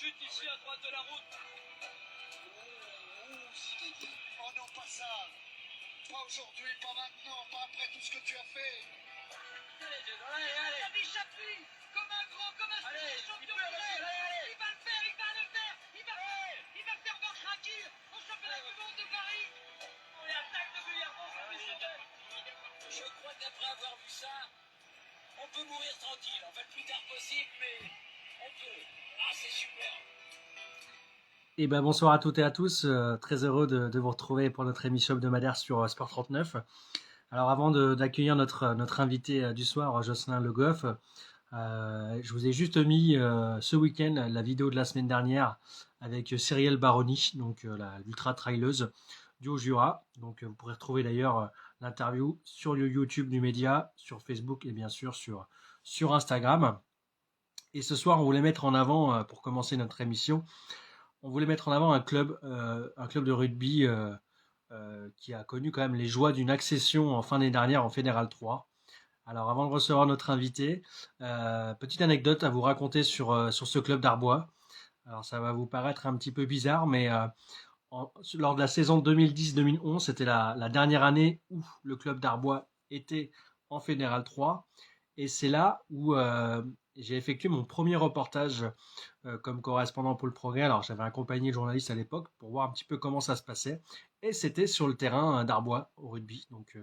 chute ici à droite de la route. Oh, Zinedine. Oh non, pas ça. Pas aujourd'hui, pas maintenant, pas après tout ce que tu as fait. Allez, Jason, allez. Xavi Chapuis, comme un grand, comme un Allez, champion il peut réussir, allez. Il va le faire, il va le faire. Il va faire voir Shakir au championnat du monde de Paris. On est attaque de Guyardon, je crois qu'après avoir vu ça, on peut mourir tranquille. Enfin, le plus tard possible, mais on peut. Ah, c'est super. Et ben bonsoir à toutes et à tous, très heureux de vous retrouver pour notre émission hebdomadaire sur Sport 39. Alors avant d'accueillir notre invité du soir, Jocelyn Le Goff, je vous ai juste mis ce week-end la vidéo de la semaine dernière avec Cyrielle Baroni, donc l'ultra traileuse du Haut-Jura. Donc vous pourrez retrouver d'ailleurs l'interview sur le YouTube du média, sur Facebook et bien sûr sur Instagram. Et ce soir, on voulait mettre en avant, pour commencer notre émission, on voulait mettre en avant un club de rugby qui a connu quand même les joies d'une accession en fin d'année dernière en Fédéral 3. Alors avant de recevoir notre invité, petite anecdote à vous raconter sur ce club d'Arbois. Alors ça va vous paraître un petit peu bizarre, mais lors de la saison 2010-2011, c'était la dernière année où le club d'Arbois était en Fédéral 3. Et c'est là où j'ai effectué mon premier reportage comme correspondant pour le Progrès. Alors j'avais accompagné le journaliste à l'époque pour voir un petit peu comment ça se passait. Et c'était sur le terrain d'Arbois au rugby. Donc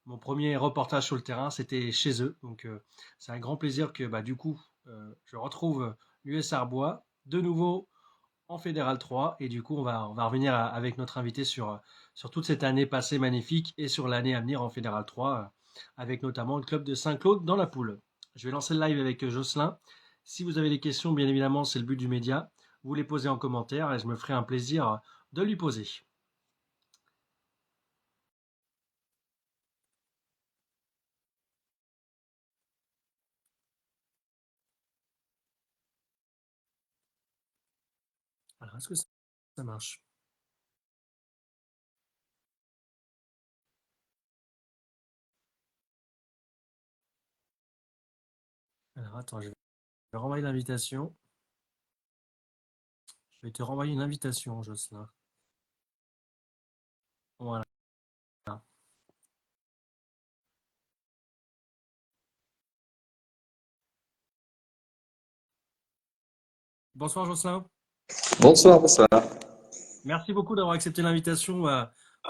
mon premier reportage sur le terrain, c'était chez eux. Donc c'est un grand plaisir que du coup je retrouve l'US Arbois de nouveau en Fédéral 3. Et du coup on va revenir avec notre invité sur toute cette année passée magnifique et sur l'année à venir en Fédéral 3 avec notamment le club de Saint-Claude dans la poule. Je vais lancer le live avec Jocelyn. Si vous avez des questions, bien évidemment, c'est le but du média. Vous les posez en commentaire et je me ferai un plaisir de lui poser. Alors, est-ce que ça marche? Alors, attends, je vais renvoyer l'invitation. Je vais te renvoyer une invitation, Jocelyn. Voilà. Bonsoir, Jocelyn. Bonsoir, bonsoir. Merci beaucoup d'avoir accepté l'invitation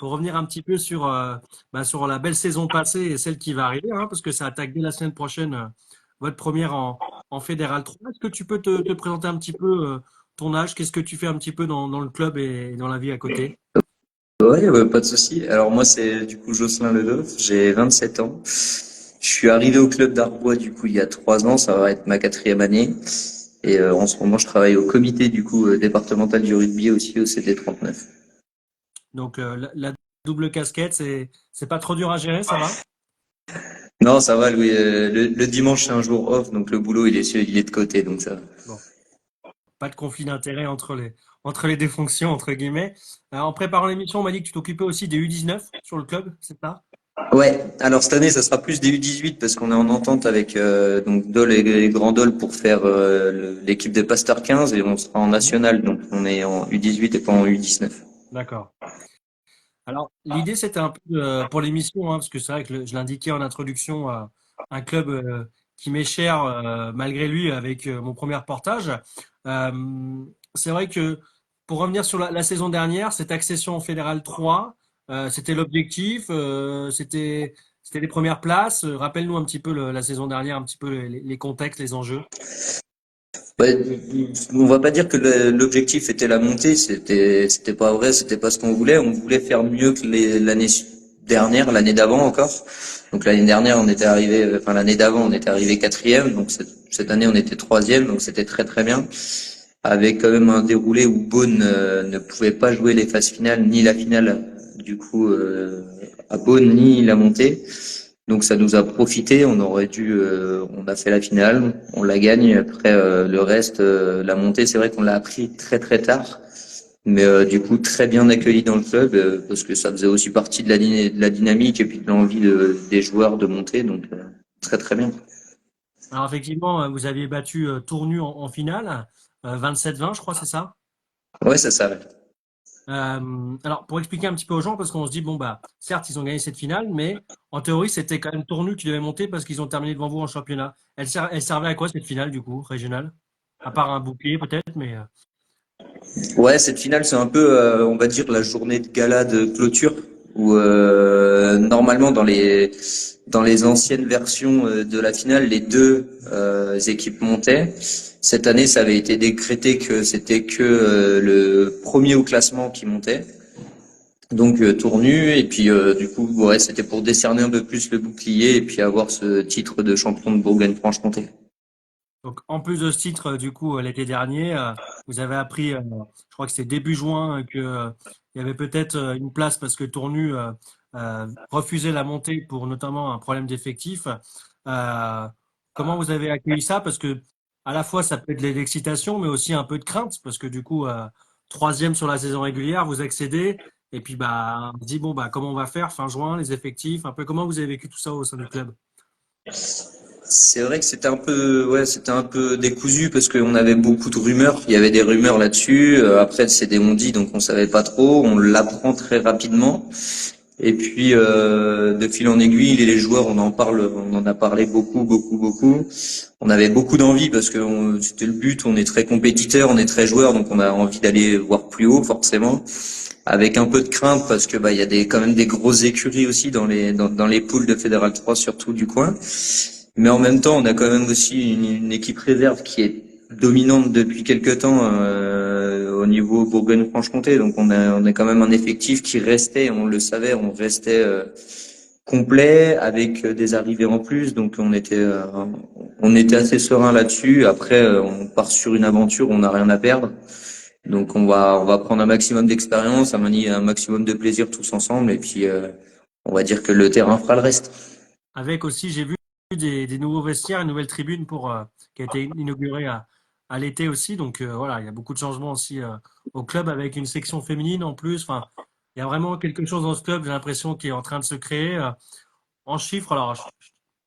pour revenir un petit peu sur la belle saison passée et celle qui va arriver, parce que ça attaque dès la semaine prochaine votre première en Fédéral 3. Est-ce que tu peux te présenter un petit peu ton âge? Qu'est-ce que tu fais un petit peu dans le club et dans la vie à côté? Ouais, pas de souci. Alors moi, c'est du coup Jocelyn Ledoff, j'ai 27 ans. Je suis arrivé au club d'Arbois du coup il y a 3 ans, ça va être ma 4e année. Et en ce moment, je travaille au comité du coup départemental du rugby aussi au CT 39. Donc la double casquette, c'est pas trop dur à gérer, ça va? Non, ça va, Louis. Le dimanche, c'est un jour off, donc le boulot, il est de côté, donc ça va. Bon, pas de conflit d'intérêt entre les deux fonctions, entre guillemets. En préparant l'émission, on m'a dit que tu t'occupais aussi des U19 sur le club, c'est ça? Ouais, alors cette année, ça sera plus des U18 parce qu'on est en entente avec donc Dole et Grand Dole pour faire l'équipe de Pasteur 15 et on sera en national, donc on est en U18 et pas en U19. D'accord. Alors, l'idée, c'était un peu pour l'émission, parce que c'est vrai que je l'indiquais en introduction, un club qui m'est cher malgré lui avec mon premier reportage. C'est vrai que pour revenir sur la saison dernière, cette accession en Fédéral 3, c'était l'objectif, c'était les premières places. Rappelle-nous un petit peu la saison dernière, un petit peu les contextes, les enjeux. Ouais, on va pas dire que l'objectif était la montée, c'était pas vrai, c'était pas ce qu'on voulait. On voulait faire mieux que l'année dernière, l'année d'avant encore. Donc l'année dernière, l'année d'avant, on était arrivé 4e. Donc cette année, on était 3e. Donc c'était très très bien, avec quand même un déroulé où Beaune ne pouvait pas jouer les phases finales ni la finale. Du coup, à Beaune ni la montée. Donc ça nous a profité, on a fait la finale, on la gagne. Après le reste, la montée, c'est vrai qu'on l'a appris très très tard, mais du coup très bien accueilli dans le club parce que ça faisait aussi partie de la dynamique et puis de l'envie des joueurs de monter, donc très très bien. Alors effectivement, vous aviez battu Tournu en finale. 27-20, je crois, c'est ça? Ouais, c'est ça. Ouais. Alors, pour expliquer un petit peu aux gens, parce qu'on se dit, bon, bah, certes, ils ont gagné cette finale, mais en théorie, c'était quand même Tournu qui devait monter parce qu'ils ont terminé devant vous en championnat. Elle servait à quoi cette finale, du coup, régionale? À part un bouclier, peut-être, mais. Ouais, cette finale, c'est un peu, on va dire, la journée de gala de clôture où normalement dans les anciennes versions de la finale, les deux équipes montaient. Cette année, ça avait été décrété que c'était que le premier au classement qui montait. Donc tournu et puis du coup ouais c'était pour décerner un peu plus le bouclier et puis avoir ce titre de champion de Bourgogne-Franche-Comté. Donc, en plus de ce titre, du coup, l'été dernier, vous avez appris, je crois que c'était début juin, que il y avait peut-être une place parce que Tournu refusait la montée pour notamment un problème d'effectif. Euh, Comment vous avez accueilli ça? Parce que à la fois, ça peut être de l'excitation, mais aussi un peu de crainte, parce que du coup, troisième sur la saison régulière, vous accédez, et puis bah, on se dit bon bah comment on va faire fin juin, les effectifs, un peu comment vous avez vécu tout ça au sein du club? C'est vrai que c'était un peu, ouais, c'était un peu décousu parce qu'on avait beaucoup de rumeurs. Il y avait des rumeurs là-dessus. Après, c'est des on-dit, donc on savait pas trop. On l'apprend très rapidement. Et puis, de fil en aiguille, les joueurs, on en parle, on en a parlé beaucoup, beaucoup, beaucoup. On avait beaucoup d'envie parce que c'était le but. On est très compétiteur, on est très joueur, donc on a envie d'aller voir plus haut, forcément. Avec un peu de crainte parce que il y a quand même des grosses écuries aussi dans les poules de Fédéral 3, surtout du coin. Mais en même temps, on a quand même aussi une équipe réserve qui est dominante depuis quelque temps au niveau Bourgogne-Franche-Comté. Donc on a quand même un effectif qui restait, on le savait, on restait complet avec des arrivées en plus. Donc on était assez serein là-dessus. Après, on part sur une aventure, on n'a rien à perdre. Donc on va prendre un maximum d'expérience, un maximum de plaisir tous ensemble, et puis on va dire que le terrain fera le reste. Avec aussi, j'ai vu des nouveaux vestiaires, une nouvelle tribune qui a été inaugurée à l'été aussi. Donc voilà, il y a beaucoup de changements aussi au club avec une section féminine en plus. Enfin, il y a vraiment quelque chose dans ce club, j'ai l'impression, qui est en train de se créer. En chiffres, alors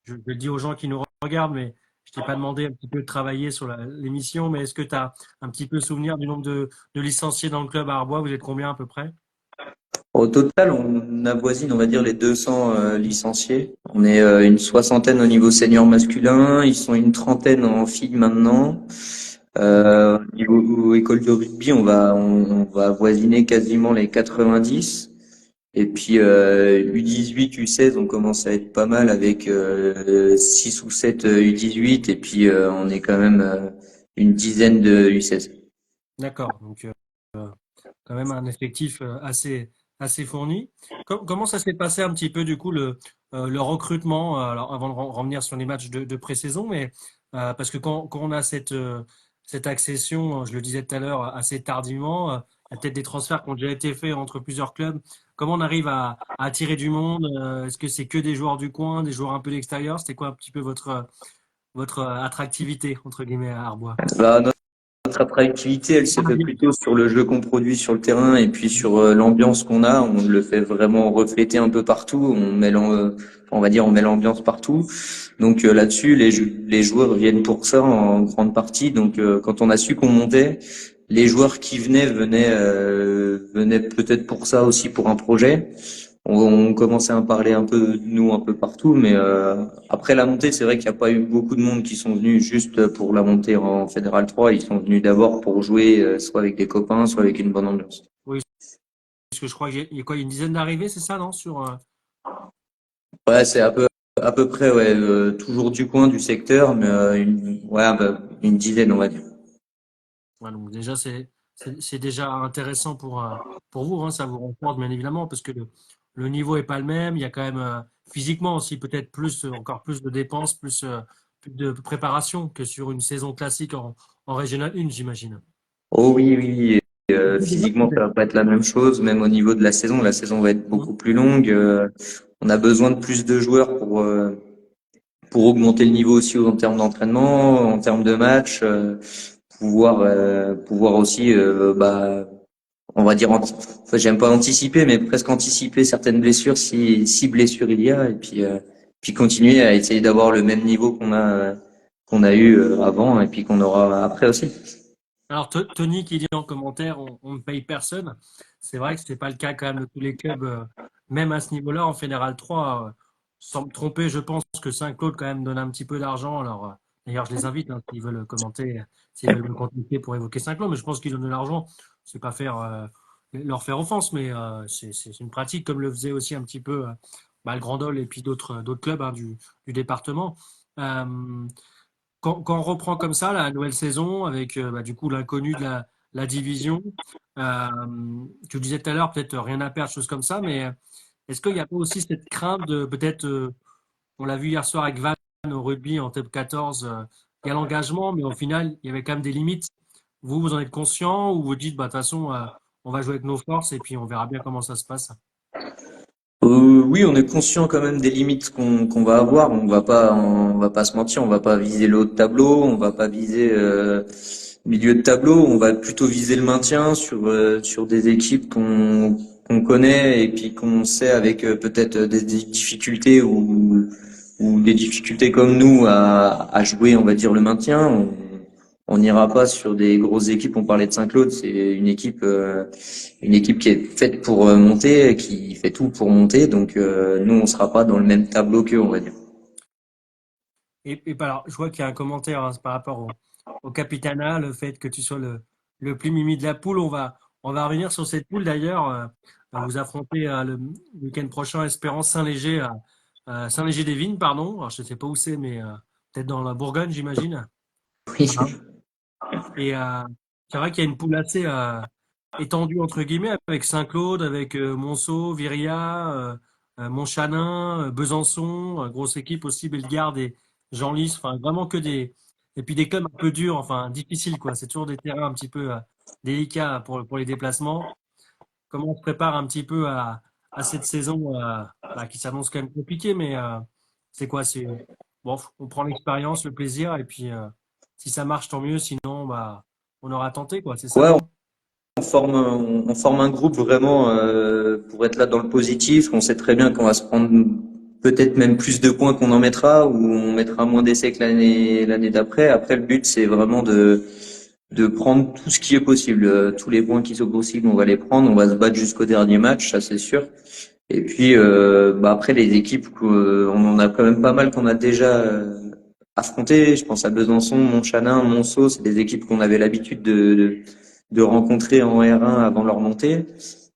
je le dis aux gens qui nous regardent, mais je t'ai pas demandé un petit peu de travailler sur l'émission, mais est-ce que tu as un petit peu souvenir du nombre de licenciés dans le club à Arbois? Vous êtes combien à peu près? Au total, on avoisine, on va dire, les 200 licenciés. On est une soixantaine au niveau senior masculin. Ils sont une trentaine en filles maintenant. Au niveau école de rugby, on va avoisiner quasiment les 90. Et puis U18, U16, on commence à être pas mal avec 6 ou 7 U18. Et puis on est quand même une dizaine de U16. D'accord. Donc quand même un effectif assez fourni. Comment ça s'est passé un petit peu du coup le recrutement, alors avant de revenir sur les matchs de pré-saison, mais parce que quand on a cette accession, je le disais tout à l'heure, assez tardivement, il y a peut-être des transferts qui ont déjà été faits entre plusieurs clubs. Comment on arrive à attirer du monde? Est-ce que c'est que des joueurs du coin, des joueurs un peu d'extérieur? C'était quoi un petit peu votre attractivité entre guillemets à Arbois? Bah, notre attractivité, elle se fait plutôt sur le jeu qu'on produit sur le terrain et puis sur l'ambiance qu'on a. On le fait vraiment refléter un peu partout. On va dire, on met l'ambiance partout. Donc là-dessus, les joueurs viennent pour ça en grande partie. Donc quand on a su qu'on montait, les joueurs qui venaient peut-être pour ça aussi pour un projet. On commençait à en parler un peu de nous un peu partout, mais après la montée, c'est vrai qu'il n'y a pas eu beaucoup de monde qui sont venus juste pour la montée en Fédéral 3. Ils sont venus d'abord pour jouer, soit avec des copains, soit avec une bonne ambiance. Oui, parce que je crois qu'il y a quoi, une dizaine d'arrivées, c'est ça, non? Ouais, c'est à peu près, ouais, toujours du coin, du secteur, mais ouais, bah, une dizaine, on va dire. Ouais, donc déjà, c'est déjà intéressant pour vous, hein, ça vous renforce bien évidemment, parce que le niveau est pas le même. Il y a quand même physiquement aussi peut-être plus, encore plus de dépenses, plus de préparation que sur une saison classique en Régional 1, j'imagine. Oh oui, oui, oui. Physiquement, ça va pas être la même chose, même au niveau de la saison. La saison va être beaucoup plus longue. On a besoin de plus de joueurs pour augmenter le niveau aussi en termes d'entraînement, en termes de match, pouvoir aussi, bah, on va dire, enfin, j'aime pas anticiper, mais presque anticiper certaines blessures si blessures il y a, et puis continuer à essayer d'avoir le même niveau qu'on a eu avant, et puis qu'on aura après aussi. Alors, Tony qui dit en commentaire, on ne paye personne. C'est vrai que c'est pas le cas quand même de tous les clubs, même à ce niveau-là, en Fédéral 3. Sans me tromper, je pense que Saint-Claude quand même donne un petit peu d'argent. Alors, d'ailleurs, je les invite, hein, s'ils veulent commenter, s'ils veulent me contacter pour évoquer Saint-Claude, mais je pense qu'ils donnent de l'argent. C'est pas faire leur faire offense, mais c'est une pratique comme le faisait aussi un petit peu le Grandol et puis d'autres clubs hein, du département. Euh, quand on reprend comme ça la nouvelle saison avec du coup l'inconnu de la division, euh, tu le disais tout à l'heure, peut-être rien à perdre, choses comme ça, mais est-ce qu'il n'y a pas aussi cette crainte de peut-être, on l'a vu hier soir avec Van au rugby en top 14, il y a l'engagement, mais au final, il y avait quand même des limites. Vous, vous en êtes conscient ou vous dites, bah, de toute façon, on va jouer avec nos forces et puis on verra bien comment ça se passe? Oui, on est conscient quand même des limites qu'on va avoir. On va pas se mentir, on va pas viser le haut de tableau, on va pas viser milieu de tableau. On va plutôt viser le maintien sur des équipes qu'on connaît et puis qu'on sait avec peut-être des difficultés ou des difficultés comme nous à jouer, on va dire le maintien. On n'ira pas sur des grosses équipes. On parlait de Saint-Claude, c'est une équipe qui est faite pour monter, qui fait tout pour monter. Donc nous, on sera pas dans le même tableau qu'eux, on va dire. Alors, je vois qu'il y a un commentaire hein, par rapport au Capitana, le fait que tu sois le plus mimi de la poule. On va revenir sur cette poule d'ailleurs. Vous affrontez le week-end prochain Espérance Saint-Léger à Saint-Léger-des-Vignes, pardon. Alors, je ne sais pas où c'est, mais peut-être dans la Bourgogne, j'imagine. Oui. Hein. Et c'est vrai qu'il y a une poule assez étendue, entre guillemets, avec Saint-Claude, avec Monceau, Viria, Montchanin, Besançon, grosse équipe aussi, Bellegarde et Genlis. Enfin, vraiment que des. Et puis des clubs un peu durs, enfin difficiles, quoi. C'est toujours des terrains un petit peu délicats pour les déplacements. Comment on se prépare un petit peu à cette saison qui s'annonce quand même compliquée, mais c'est quoi? Bon, on prend l'expérience, le plaisir, et puis si ça marche, tant mieux. Sinon, on aura tenté, quoi. C'est ça, Ouais, non? on forme un groupe vraiment pour être là dans le positif. On sait très bien qu'on va se prendre peut-être même plus de points qu'on en mettra ou on mettra moins d'essais que l'année d'après. Après, le but c'est vraiment de prendre tout ce qui est possible, tous les points qui sont possibles, on va les prendre. On va se battre jusqu'au dernier match, ça c'est sûr. Et puis après les équipes, on en a quand même pas mal qu'on a déjà affronté. Je pense à Besançon, Montchanin, Monceau, c'est des équipes qu'on avait l'habitude de rencontrer en R1 avant leur montée.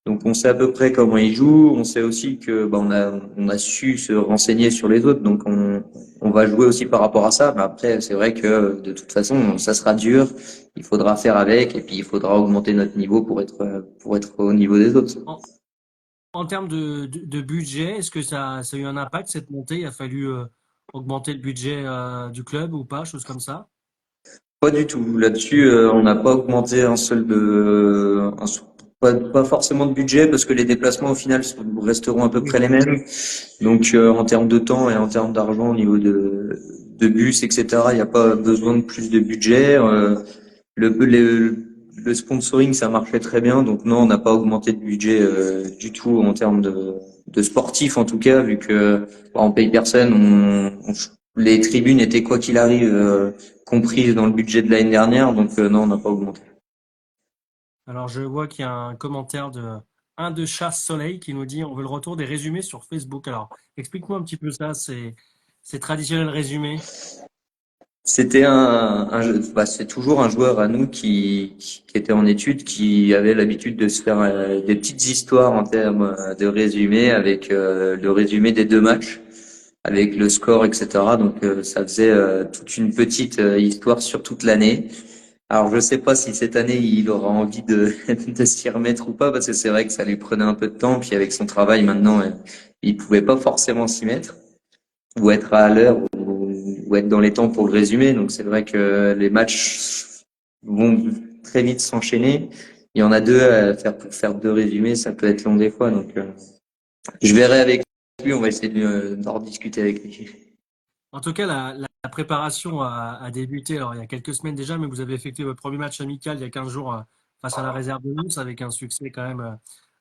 Donc on sait à peu près comment ils jouent. On sait aussi que on a su se renseigner sur les autres. Donc on va jouer aussi par rapport à ça. Mais après c'est vrai que de toute façon ça sera dur. Il faudra faire avec et puis il faudra augmenter notre niveau pour être au niveau des autres. En, en termes de budget, est-ce que ça a eu un impact, cette montée? Il a fallu augmenter le budget du club ou pas, chose comme ça? Pas du tout. Là-dessus, on n'a pas augmenté pas forcément de budget parce que les déplacements au final resteront à peu Oui. près les mêmes. Donc en termes de temps et en termes d'argent au niveau de bus, etc., il n'y a pas besoin de plus de budget. Le sponsoring, ça marchait très bien. Donc non, on n'a pas augmenté de budget du tout en termes de sportifs en tout cas, vu que on paye personne. Les tribunes étaient quoi qu'il arrive comprises dans le budget de l'année dernière. Donc non, on n'a pas augmenté. Alors, je vois qu'il y a un commentaire de un de Chasse Soleil qui nous dit on veut le retour des résumés sur Facebook. Alors, explique-moi un petit peu ça, c'est traditionnel résumé. C'était c'est toujours un joueur à nous qui était en études, qui avait l'habitude de se faire des petites histoires en termes de résumé avec le résumé des deux matchs, avec le score, etc. Donc ça faisait toute une petite histoire sur toute l'année. Alors je sais pas si cette année il aura envie de s'y remettre ou pas, parce que c'est vrai que ça lui prenait un peu de temps, puis avec son travail maintenant, il pouvait pas forcément s'y mettre ou être à l'heure ou être dans les temps pour le résumer. Donc c'est vrai que les matchs vont très vite s'enchaîner. Il y en a deux à faire pour faire deux résumés, ça peut être long des fois. Donc je verrai avec lui, on va essayer d'en rediscuter avec lui. En tout cas, la préparation a débuté alors, il y a quelques semaines déjà, mais vous avez effectué votre premier match amical il y a 15 jours face à la réserve de Nice avec un succès quand même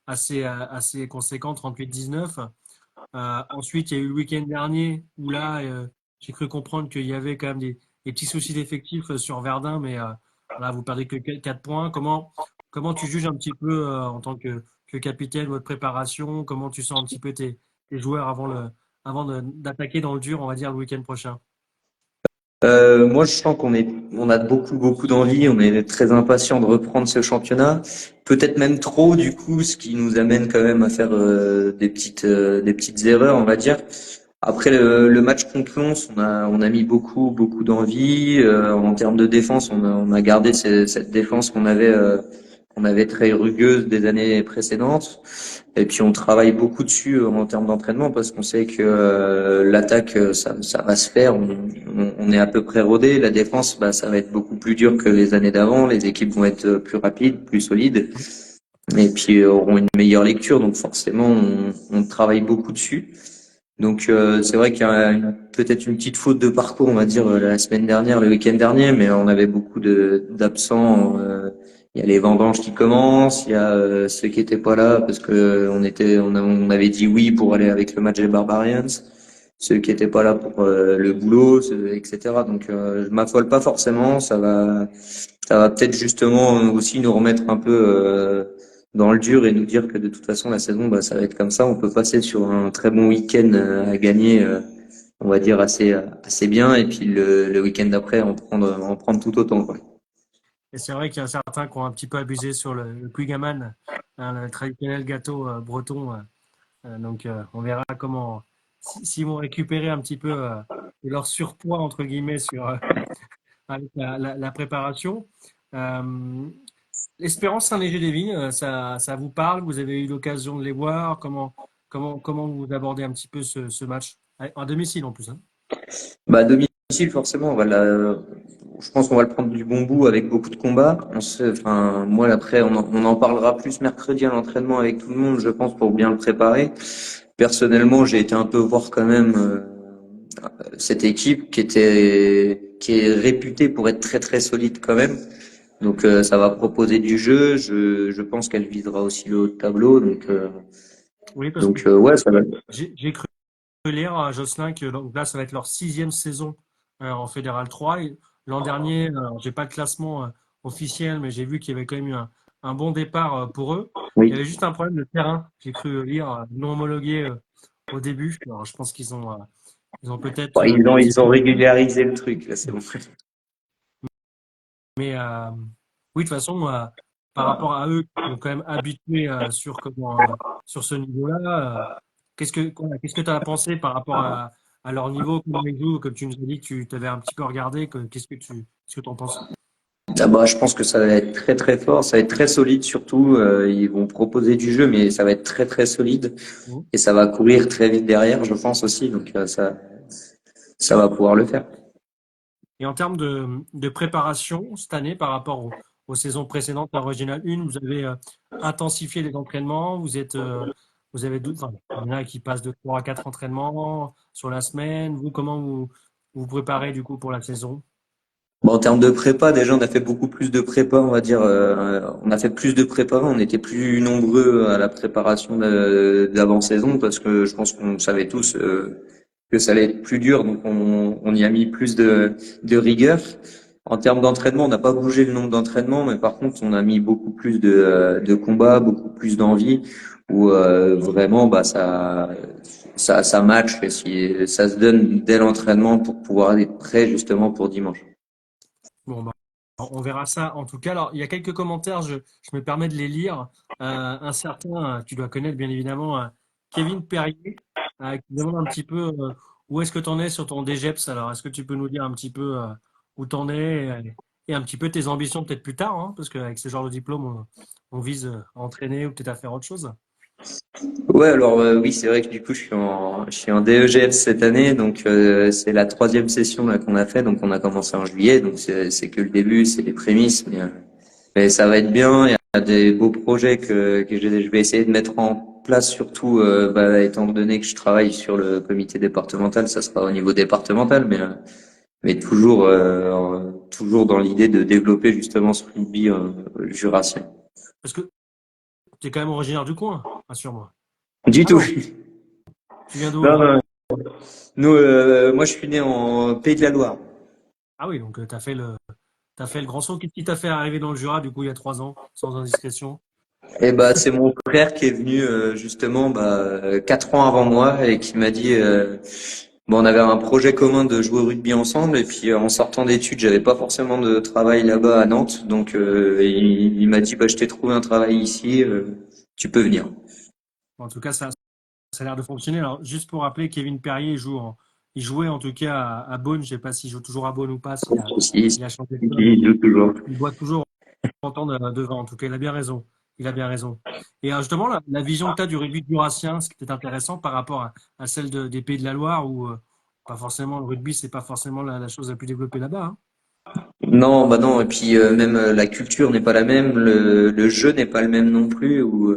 assez conséquent, 38-19. Ensuite, il y a eu le week-end dernier où là, j'ai cru comprendre qu'il y avait quand même des petits soucis d'effectifs sur Verdun, mais Voilà, vous perdez que 4 points. Comment tu juges un petit peu en tant que capitaine votre préparation? Comment tu sens un petit peu tes joueurs d'attaquer dans le dur, on va dire, le week-end prochain? Moi, je sens on a beaucoup d'envie. On est très impatient de reprendre ce championnat. Peut-être même trop, du coup, ce qui nous amène quand même à faire des petites erreurs, on va dire. Après le match contre Lens, on a mis beaucoup d'envie. En termes de défense, on a gardé cette défense qu'on avait très rugueuse des années précédentes. Et puis on travaille beaucoup dessus en termes d'entraînement parce qu'on sait que l'attaque ça va se faire. On est à peu près rodé. La défense, bah, ça va être beaucoup plus dur que les années d'avant. Les équipes vont être plus rapides, plus solides, et puis auront une meilleure lecture. Donc forcément, on travaille beaucoup dessus. Donc c'est vrai qu'il y a peut-être une petite faute de parcours, on va dire, la semaine dernière, le week-end dernier, mais on avait beaucoup de d'absents. Il y a les vendanges qui commencent, il y a ceux qui étaient pas là parce que on avait dit oui pour aller avec le match des Barbarians, ceux qui étaient pas là pour le boulot, etc. Donc je m'affole pas forcément, ça va peut-être justement aussi nous remettre un peu dans le dur et nous dire que de toute façon la saison bah, ça va être comme ça. On peut passer sur un très bon week-end à gagner, on va dire assez bien, et puis le week-end d'après en prendre tout autant, quoi. Et c'est vrai qu'il y a certains qui ont un petit peu abusé sur le Puiggaman, hein, le traditionnel gâteau breton. Donc, on verra s'ils vont récupérer un petit peu de leur surpoids, entre guillemets, avec la préparation. Euh, Espérance Saint-Léger-des-Vignes, ça vous parle? Vous avez eu l'occasion de les voir? Comment vous abordez un petit peu ce match? À domicile en plus, hein. Bah, à domicile, forcément, je pense qu'on va le prendre du bon bout avec beaucoup de combats. Enfin, moi, après, on en parlera plus mercredi à l'entraînement avec tout le monde, je pense, pour bien le préparer. Personnellement, j'ai été un peu voir quand même cette équipe qui est réputée pour être très solide quand même. Donc, ça va proposer du jeu. Je pense qu'elle visera aussi le haut de tableau. Oui, parce que Ouais, ça va. j'ai cru lire, Jocelyn, que donc là, ça va être leur 6e saison en Fédéral 3. Et l'an dernier, j'ai pas le classement officiel, mais j'ai vu qu'il y avait quand même eu un bon départ pour eux. Il y Oui. avait juste un problème de terrain, j'ai cru lire, non homologué au début. Alors, je pense ils ont peut-être Ouais, un petit ils ont peu. régularisé le truc, là, c'est bon. Mais oui, de toute façon, par rapport à eux qui sont quand même habitués sur ce niveau-là, qu'est-ce que tu as pensé par rapport à leur niveau, comment ils jouent, comme tu nous as dit que tu t'avais un petit peu regardé, qu'est-ce que tu en penses? Ah bah, je pense que ça va être très fort, ça va être très solide surtout. Ils vont proposer du jeu, mais ça va être très solide Mhm. et ça va courir très vite derrière, je pense aussi. Donc ça va pouvoir le faire. Et en termes de préparation cette année par rapport aux saisons précédentes, la Régionale 1, vous avez intensifié les entraînements, vous avez enfin, il y en a qui passent de 3 à 4 entraînements sur la semaine. Vous, comment vous préparez du coup pour la saison? Bon, en termes de prépa, déjà, on a fait beaucoup plus de prépa, on va dire. On a fait plus de prépa, on était plus nombreux à la préparation d'avant-saison parce que je pense qu'on savait tous que ça allait être plus dur, donc on y a mis plus de rigueur. En termes d'entraînement, on n'a pas bougé le nombre d'entraînements, mais par contre, on a mis beaucoup plus de combats, beaucoup plus d'envie, où vraiment, bah ça match, et ça se donne dès l'entraînement pour pouvoir être prêt justement pour dimanche. Bon, bah, on verra ça. En tout cas, alors, il y a quelques commentaires, je me permets de les lire. Un certain, tu dois connaître bien évidemment, Kevin Perrier, qui demande un petit peu où est-ce que tu en es sur ton DGEPS. Alors, est-ce que tu peux nous dire un petit peu où tu en es et un petit peu tes ambitions peut-être plus tard, hein, parce qu'avec ce genre de diplôme, on vise à entraîner ou peut-être à faire autre chose. Ouais, alors oui, c'est vrai que du coup, je suis en DEGF cette année, donc c'est la troisième session là qu'on a fait, donc on a commencé en juillet, donc c'est que le début, c'est les prémices, mais ça va être bien. Il y a des beaux projets que je vais essayer de mettre en place, surtout bah, étant donné que je travaille sur le comité départemental, ça sera au niveau départemental, mais toujours dans l'idée de développer justement ce rugby jurassien. Parce que tu es quand même originaire du coin, rassure-moi. Du Ah tout. non, tu viens d'où Non, alors? non. Nous, moi, je suis né en Pays de la Loire. Ah oui, donc tu as fait T'as fait le grand saut. Qu'est-ce qui t'a fait arriver dans le Jura, du coup, il y a 3 ans, sans indiscrétion? Et bah c'est mon frère qui est venu justement 4 ans avant moi et qui m'a dit bon on avait un projet commun de jouer au rugby ensemble et puis en sortant d'études j'avais pas forcément de travail là-bas à Nantes donc il m'a dit bah je t'ai trouvé un travail ici tu peux venir. En tout cas, ça a l'air de fonctionner. Alors, juste pour rappeler, Kevin Perrier il jouait en tout cas à Beaune. Je sais pas s'il joue toujours à Beaune ou pas, Si, il a changé de club. il joue toujours. Il doit toujours entendre devant. En tout cas, il a bien raison. Il a bien raison. Et justement, la vision que tu as du rugby jurassien, ce qui est intéressant par rapport à celle des Pays de la Loire, où pas forcément le rugby, c'est pas forcément la chose la plus développée là-bas, hein. Non, bah non, et puis même la culture n'est pas la même, le jeu n'est pas le même non plus. Où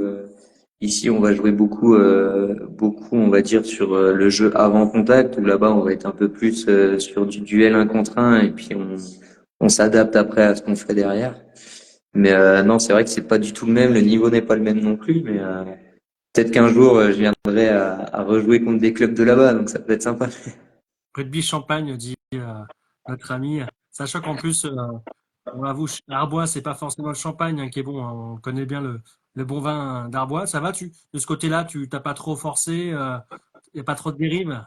ici on va jouer beaucoup, on va dire sur le jeu avant contact, où là-bas on va être un peu plus sur du duel un contre un, et puis on s'adapte après à ce qu'on fait derrière. Mais non, c'est vrai que c'est pas du tout le même, le niveau n'est pas le même non plus. Mais peut-être qu'un jour je viendrai à rejouer contre des clubs de là-bas, donc ça peut être sympa. Rugby Champagne, dit notre ami. Sachant qu'en plus, on avoue, Arbois, c'est pas forcément le champagne hein, qui est bon, hein. On connaît bien le bon vin d'Arbois. Ça va, de ce côté-là, tu t'as pas trop forcé, y a pas trop de dérives.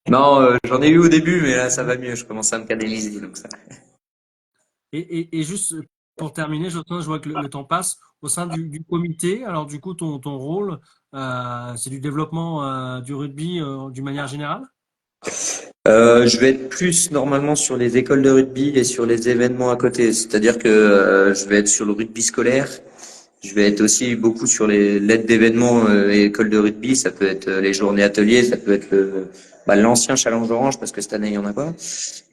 Non, j'en ai eu au début, mais là ça va mieux, je commence à me canaliser, donc ça. Et juste pour terminer, je vois que le temps passe au sein du comité. Alors du coup, ton rôle, c'est du développement du rugby d'une manière générale? Je vais être plus normalement sur les écoles de rugby et sur les événements à côté. C'est-à-dire que je vais être sur le rugby scolaire. Je vais être aussi beaucoup sur les l'aide d'événements et écoles de rugby. Ça peut être les journées ateliers, ça peut être l'ancien Challenge Orange parce que cette année il y en a pas.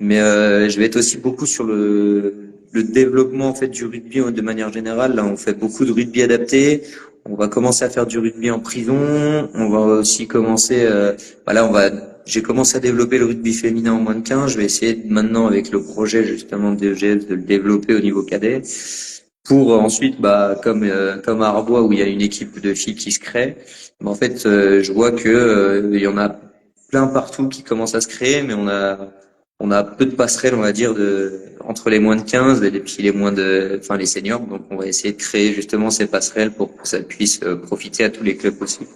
Mais je vais être aussi beaucoup sur le développement en fait du rugby de manière générale. Là, on fait beaucoup de rugby adapté. On va commencer à faire du rugby en prison. On va aussi commencer. Là, j'ai commencé à développer le rugby féminin en moins de 15. Je vais essayer maintenant avec le projet justement de DEGF de le développer au niveau cadet pour ensuite, comme à Arbois où il y a une équipe de filles qui se crée. En fait, je vois que il y en a plein partout qui commencent à se créer, mais on a peu de passerelles, on va dire, entre les moins de 15 et puis les seniors. Donc, on va essayer de créer justement ces passerelles pour que ça puisse profiter à tous les clubs possibles.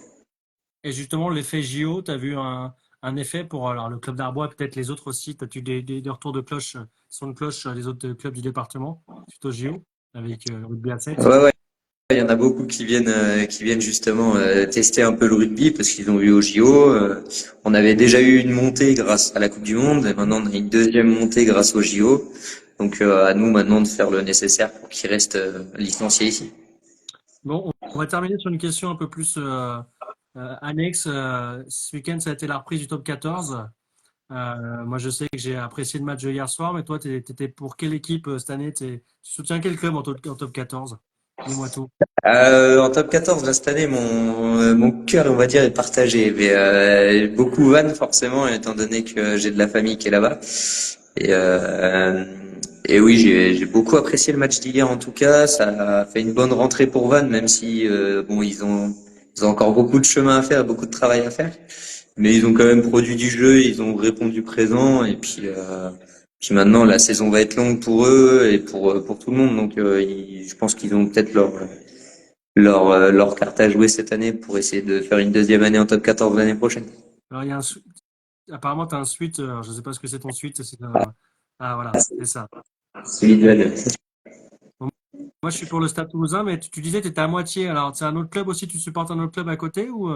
Et justement, l'effet JO, tu as vu un effet pour alors, le club d'Arbois, peut-être les autres aussi. Tu as eu des retours de cloche, son de cloche des autres clubs du département suite au JO avec le rugby à 7. Ouais, ouais. Il y en a beaucoup qui viennent justement tester un peu le rugby parce qu'ils ont vu au JO. On avait déjà eu une montée grâce à la Coupe du Monde et maintenant on a une deuxième montée grâce au JO. Donc à nous maintenant de faire le nécessaire pour qu'ils restent licenciés ici. Bon, on va terminer sur une question un peu plus annexe. Ce week-end, ça a été la reprise du top 14. Moi, je sais que j'ai apprécié le match de hier soir, mais toi, tu étais pour quelle équipe cette année? Tu soutiens quel club en top 14? Dis-moi tout. En top 14 là, cette année, mon cœur, on va dire, est partagé. Mais beaucoup Vannes forcément, étant donné que j'ai de la famille qui est là-bas. Et, euh, et oui, j'ai beaucoup apprécié le match d'hier en tout cas. Ça a fait une bonne rentrée pour Vannes, même si ils ont encore beaucoup de chemin à faire, beaucoup de travail à faire. Mais ils ont quand même produit du jeu, ils ont répondu présent. Et puis maintenant, la saison va être longue pour eux et pour tout le monde. Donc je pense qu'ils ont peut-être leur carte à jouer cette année pour essayer de faire une deuxième année en top 14 l'année prochaine. Alors, apparemment, tu as un suite. Je ne sais pas ce que c'est ton suite. Ah, voilà, c'est ça. Celui de Vannes. Bon, moi, je suis pour le Stade Toulousain, mais tu disais que tu étais à moitié. Alors, c'est un autre club aussi? Tu supportes un autre club à côté ou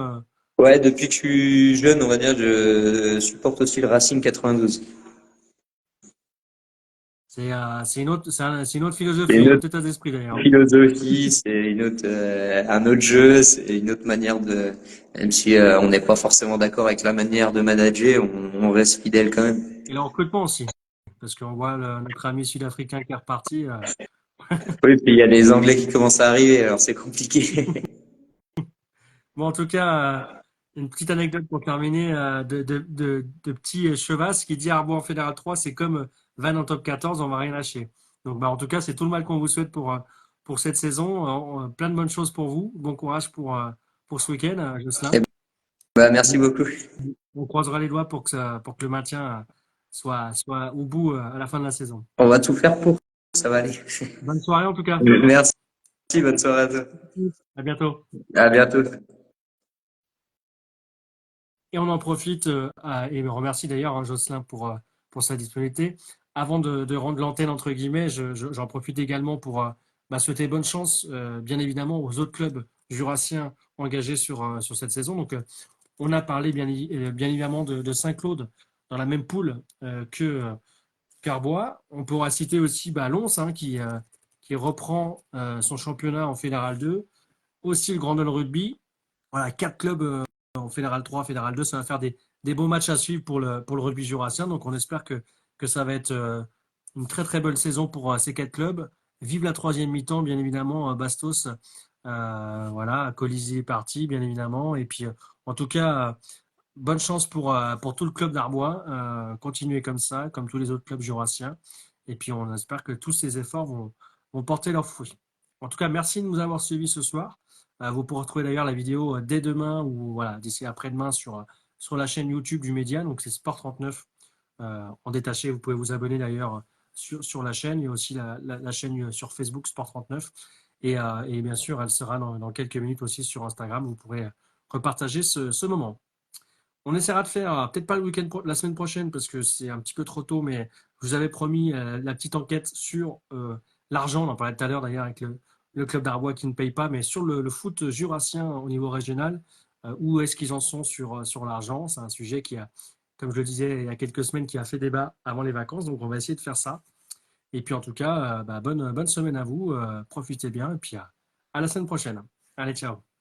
Ouais, depuis que je suis jeune, on va dire, je supporte aussi le Racing 92. c'est une autre C'est philosophie, une un autre autre état d'esprit d'ailleurs. philosophie, un autre jeu, c'est une autre manière même si on n'est pas forcément d'accord avec la manière de manager, on reste fidèle quand même. Et le recrutement aussi, parce qu'on voit notre ami sud-africain qui est reparti. Oui, puis il y a les Anglais qui commencent à arriver, alors c'est compliqué. Bon, en tout cas, une petite anecdote pour terminer de petit Chevas qui dit Arbois en Fédéral 3, c'est comme Vannes en top 14, on va rien lâcher. Donc, en tout cas, c'est tout le mal qu'on vous souhaite pour cette saison. Plein de bonnes choses pour vous. Bon courage pour ce week-end, Jocelyn. Eh merci beaucoup. On croisera les doigts pour que le maintien soit au bout à la fin de la saison. On va tout faire pour. ça va aller. Bonne soirée en tout cas. Merci, bonne soirée à toi. À bientôt. À bientôt. Et on en profite, et me remercie d'ailleurs Jocelyn pour sa disponibilité. Avant de rendre l'antenne, entre guillemets, j'en profite également pour souhaiter bonne chance, bien évidemment, aux autres clubs jurassiens engagés sur cette saison. Donc, on a parlé bien évidemment de Saint-Claude dans la même poule que Carbois. On pourra citer aussi Lons, qui reprend son championnat en Fédéral 2. Aussi le Grandel Rugby. Voilà, 4 clubs en Fédéral 3, Fédéral 2. Ça va faire des beaux matchs à suivre pour le rugby jurassien. Donc on espère que ça va être une très très bonne saison pour ces 4 clubs. Vive la troisième mi-temps, bien évidemment, Bastos. Voilà, Colisée est parti, bien évidemment. Et puis, en tout cas, bonne chance pour tout le club d'Arbois. Continuez comme ça, comme tous les autres clubs jurassiens. Et puis, on espère que tous ces efforts vont porter leurs fruits. En tout cas, merci de nous avoir suivis ce soir. Vous pourrez retrouver d'ailleurs la vidéo dès demain ou voilà, d'ici après-demain sur la chaîne YouTube du Média. Donc, c'est Sport 39 en détaché. Vous pouvez vous abonner d'ailleurs sur la chaîne. Il y a aussi la chaîne sur Facebook Sport 39. Et bien sûr, elle sera dans quelques minutes aussi sur Instagram. Vous pourrez repartager ce moment. On essaiera de faire, peut-être pas le week-end, la semaine prochaine, parce que c'est un petit peu trop tôt, mais je vous avais promis la petite enquête sur l'argent. On en parlait tout à l'heure d'ailleurs avec le club d'Arbois qui ne paye pas, mais sur le foot jurassien au niveau régional, où est-ce qu'ils en sont sur l'argent? C'est un sujet qui a, comme je le disais il y a quelques semaines, qui a fait débat avant les vacances. Donc on va essayer de faire ça. Et puis en tout cas, bonne semaine à vous. Profitez bien et puis à la semaine prochaine. Allez, ciao.